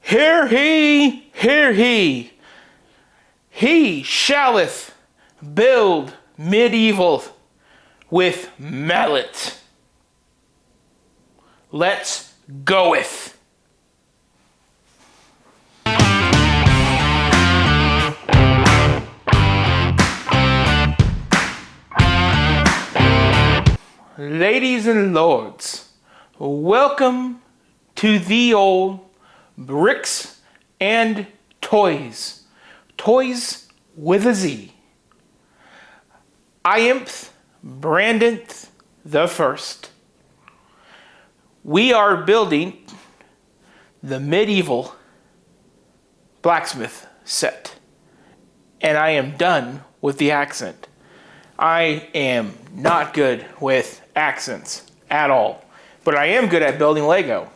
Hear he, hear he. He shalleth build medieval with mallet. Let's goeth. Ladies and lords, welcome to the old Bricks and Toys. Toys with a Z. I am Brandon the First. We are building the medieval Blacksmith set. And I am done with the accent. I am not good with accents at all, but I am good at building Lego.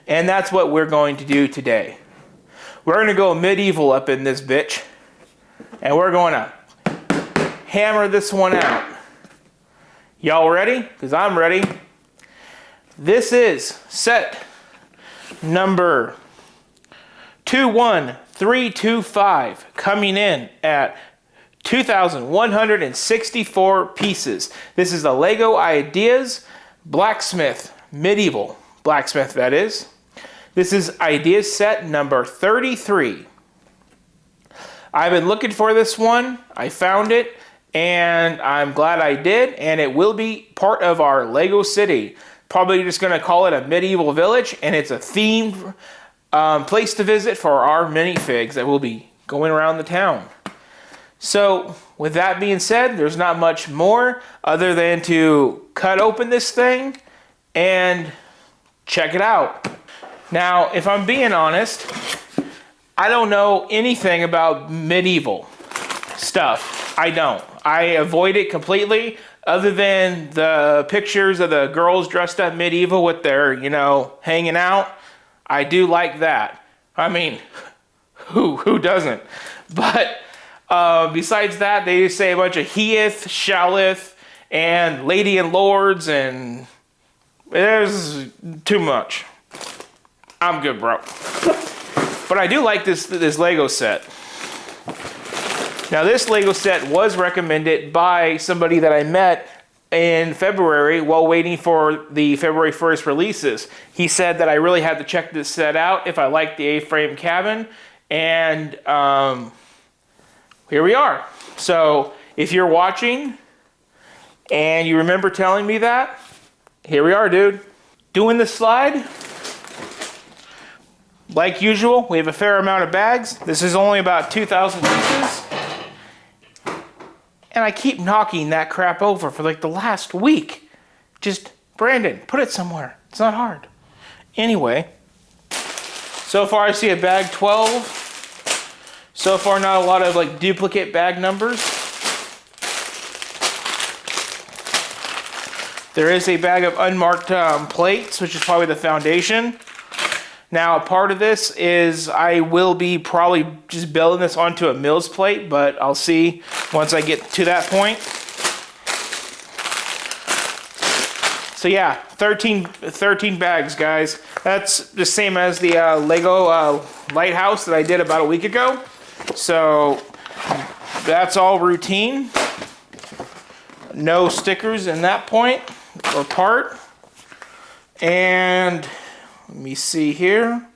And that's what we're going to do today. We're going to go medieval up in this bitch, and we're going to hammer this one out. Y'all ready? Because I'm ready. This is set number 21325, coming in at 2,164 pieces. This is the Lego Ideas Blacksmith, medieval Blacksmith that is. This is Ideas set number 33. I've been looking for this one. I found it, and I'm glad I did, and it will be part of our Lego City. Probably just going to call it a medieval village, and it's a themed place to visit for our minifigs that will be going around the town. So, with that being said, there's not much more other than to cut open this thing and check it out. Now, if I'm being honest, I don't know anything about medieval stuff. I don't. I avoid it completely, other than the pictures of the girls dressed up medieval with their, hanging out. I do like that. I mean, who doesn't? But besides that, they just say a bunch of heeth, shalleth, and lady and lords, and there's too much. I'm good, bro. But I do like this Lego set. Now, this Lego set was recommended by somebody that I met in February while waiting for the February 1st releases. He said that I really had to check this set out if I liked the A-frame cabin, and here we are. So if you're watching and you remember telling me that, here we are, dude. Doing the slide. Like usual, we have a fair amount of bags. This is only about 2,000 pieces. And I keep knocking that crap over for like the last week. Just, Brandon, put it somewhere. It's not hard. Anyway, so far I see a bag 12. So far, not a lot of like duplicate bag numbers. There is a bag of unmarked plates, which is probably the foundation. Now, a part of this is I will be probably just building this onto a Mills plate, but I'll see once I get to that point. So yeah, 13 bags, guys. That's the same as the Lego lighthouse that I did about a week ago. So that's all routine. No stickers in that point or part. And let me see here.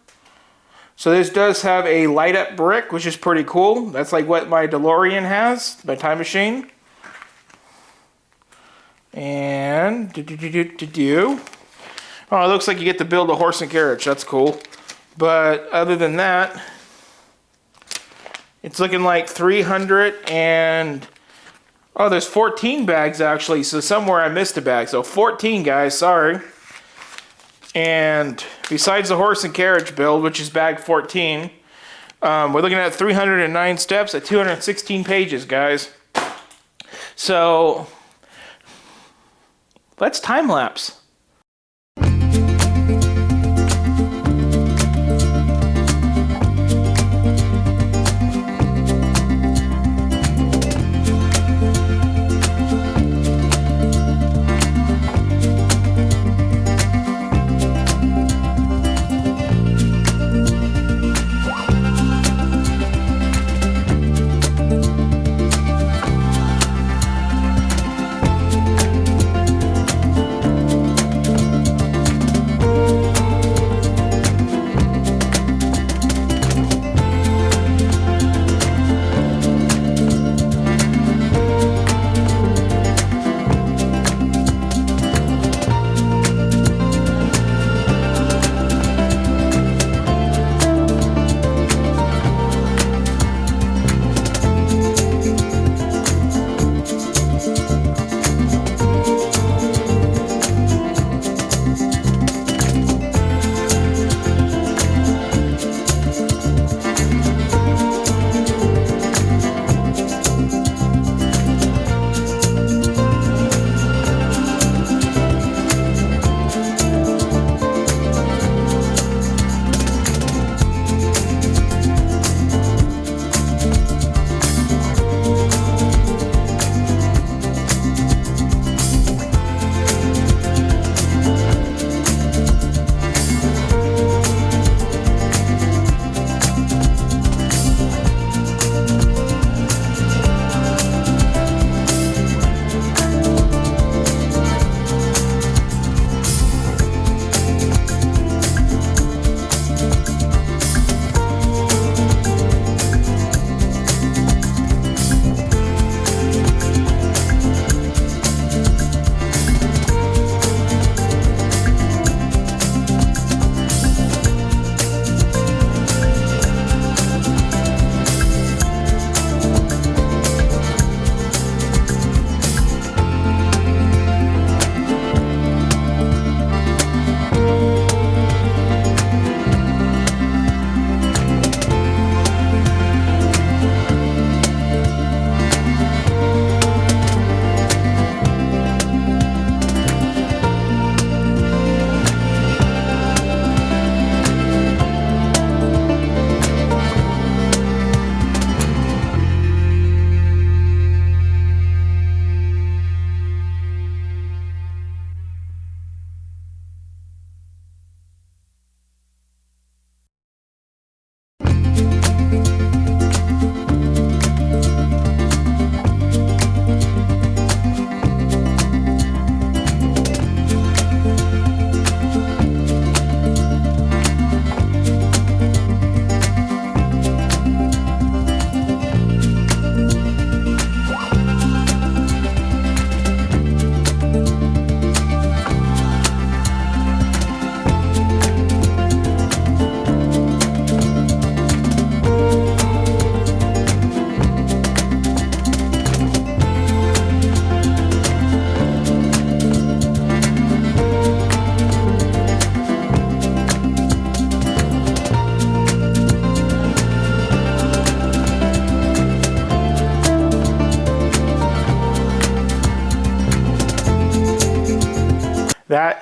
So this does have a light up brick, which is pretty cool. That's like what my DeLorean has, my time machine. And oh, it looks like you get to build a horse and carriage. That's cool. But other than that, it's looking like 300 and oh, there's 14 bags actually. So somewhere I missed a bag. So 14, guys. Sorry. And besides the horse and carriage build, which is bag 14, we're looking at 309 steps at 216 pages, guys. So let's time lapse.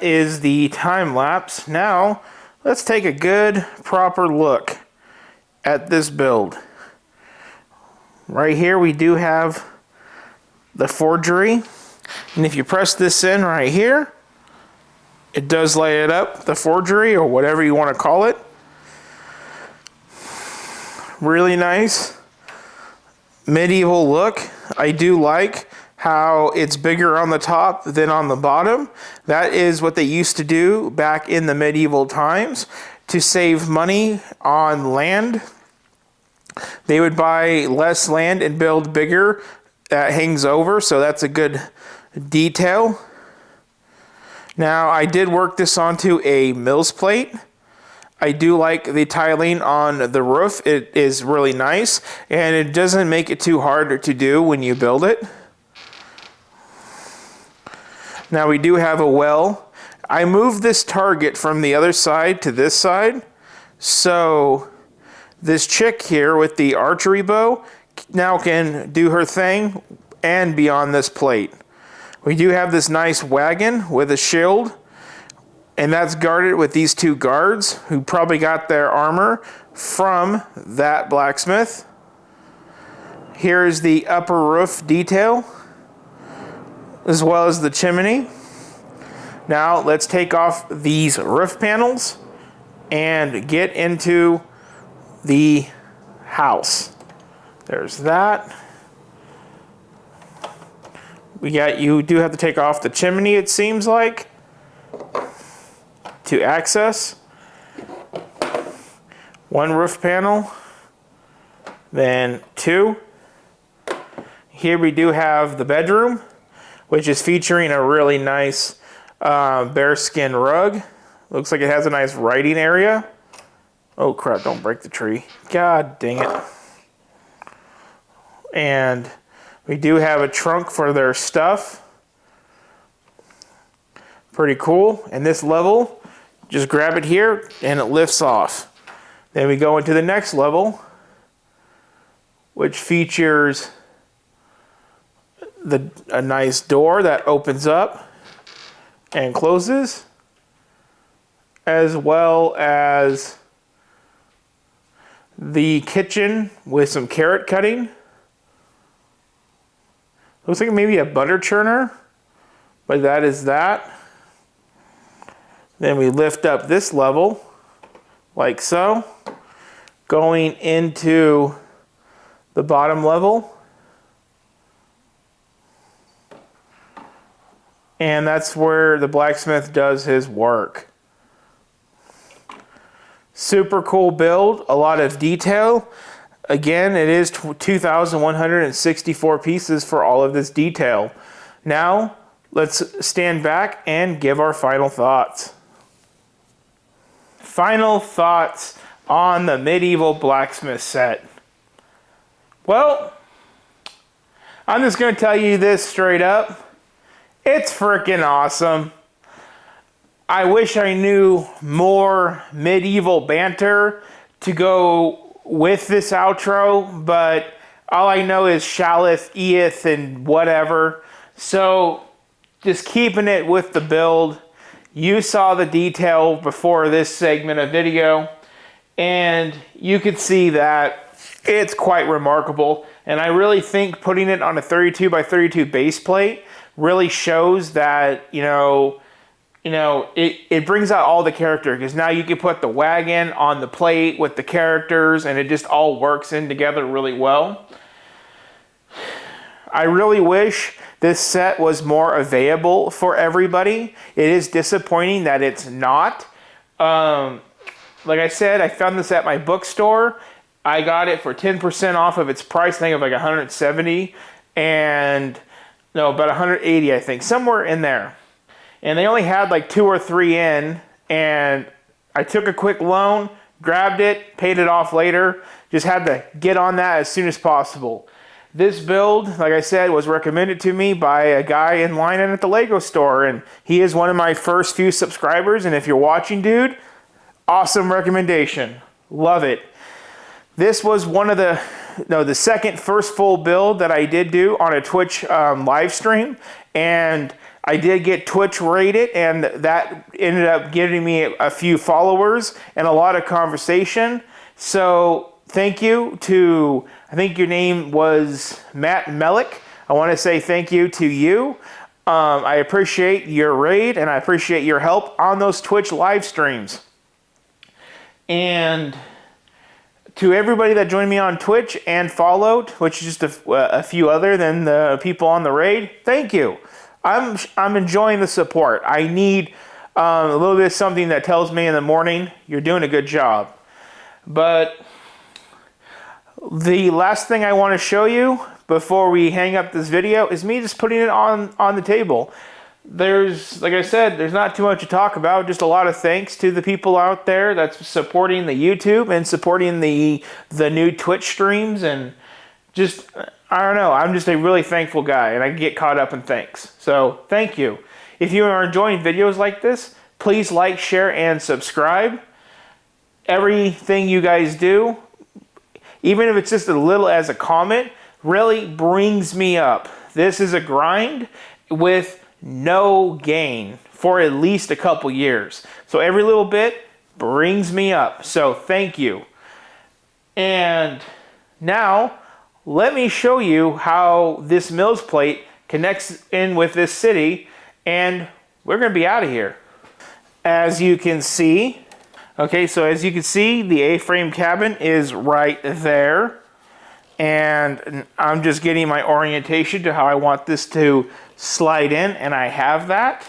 that is the time lapse. Now, let's take a good, proper look at this build. Right here, we do have the forgery. And if you press this in right here, it does light it up, the forgery, or whatever you want to call it. Really nice medieval look. I do like how it's bigger on the top than on the bottom. That is what they used to do back in the medieval times to save money on land. They would buy less land and build bigger that hangs over, so that's a good detail. Now, I did work this onto a mill's plate. I do like the tiling on the roof. It is really nice, and it doesn't make it too hard to do when you build it. Now, we do have a well. I moved this target from the other side to this side, so this chick here with the archery bow now can do her thing and be on this plate. We do have this nice wagon with a shield, and that's guarded with these two guards who probably got their armor from that blacksmith. Here's the upper roof detail, as well as the chimney. Now let's take off these roof panels and get into the house. There's that. You do have to take off the chimney, it seems like, to access. One roof panel, then two. Here we do have the bedroom, which is featuring a really nice bearskin rug. Looks like it has a nice writing area. Oh crap, don't break the tree. God dang it. And we do have a trunk for their stuff. Pretty cool. And this level, just grab it here and it lifts off. Then we go into the next level, which features a nice door that opens up and closes, as well as the kitchen with some carrot cutting. Looks like maybe a butter churner, but that is that. Then we lift up this level, like so, going into the bottom level. And that's where the blacksmith does his work. Super cool build, a lot of detail. Again, it is 2,164 pieces for all of this detail. Now, let's stand back and give our final thoughts. Final thoughts on the medieval blacksmith set. Well, I'm just going to tell you this straight up. It's freaking awesome. I wish I knew more medieval banter to go with this outro, but all I know is Shalith, Eith, and whatever. So just keeping it with the build. You saw the detail before this segment of video, and you could see that it's quite remarkable. And I really think putting it on a 32 by 32 base plate really shows that, it brings out all the character, because now you can put the wagon on the plate with the characters and it just all works in together really well. I really wish this set was more available for everybody. It is disappointing that it's not. Like I said, I found this at my bookstore. I got it for 10% off of its price. I think of like $170 and no, about 180, I think, somewhere in there. And they only had like 2 or 3 in, and I took a quick loan, grabbed it, paid it off later. Just had to get on that as soon as possible. This build, like I said, was recommended to me by a guy in line at the Lego store, and he is one of my first few subscribers. And if you're watching, dude, awesome recommendation. Love it. This was one of the second first full build that I did do on a Twitch live stream, and I did get Twitch rated, and that ended up getting me a few followers and a lot of conversation. So thank you to, I think your name was Matt Melick. I want to say thank you to you. I appreciate your raid, and I appreciate your help on those Twitch live streams. And to everybody that joined me on Twitch and followed, which is just a few other than the people on the raid, thank you. I'm enjoying the support. I need a little bit of something that tells me in the morning, you're doing a good job. But the last thing I want to show you before we hang up this video is me just putting it on the table. Like I said, there's not too much to talk about. Just a lot of thanks to the people out there that's supporting the YouTube and supporting the new Twitch streams, and just, I don't know, I'm just a really thankful guy, and I get caught up in thanks. So thank you. If you are enjoying videos like this, please like, share, and subscribe. Everything you guys do, even if it's just a little as a comment, really brings me up. This is a grind with no gain for at least a couple years. So every little bit brings me up. So thank you. And now let me show you how this Mills plate connects in with this city, and we're going to be out of here. As you can see, okay, so as you can see, the A-frame cabin is right there. And I'm just getting my orientation to how I want this to slide in, and I have that.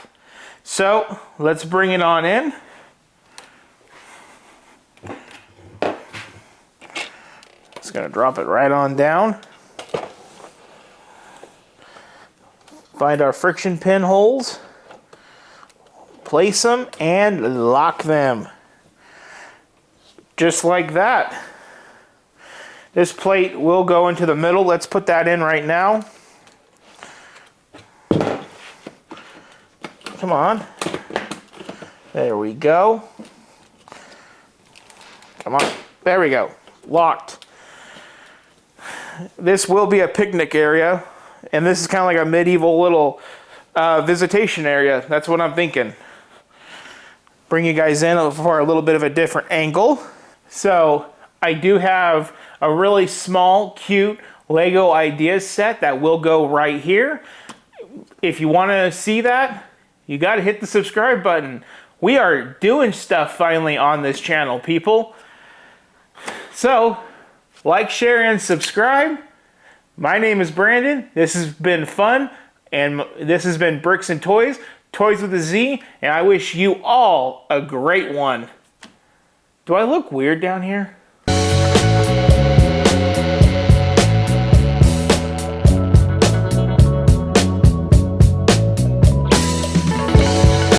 So let's bring it on in. Just gonna drop it right on down. Find our friction pin holes, place them, and lock them. Just like that. This plate will go into the middle. Let's put that in right now. Come on. There we go. Come on. There we go. Locked. This will be a picnic area, and this is kind of like a medieval little visitation area. That's what I'm thinking. Bring you guys in for a little bit of a different angle. So I do have a really small, cute Lego ideas set that will go right here. If you want to see that, you got to hit the subscribe button. We are doing stuff finally on this channel, people. So, like, share, and subscribe. My name is Brandon. This has been fun, and this has been Bricks and Toys, Toys with a Z, and I wish you all a great one. Do I look weird down here?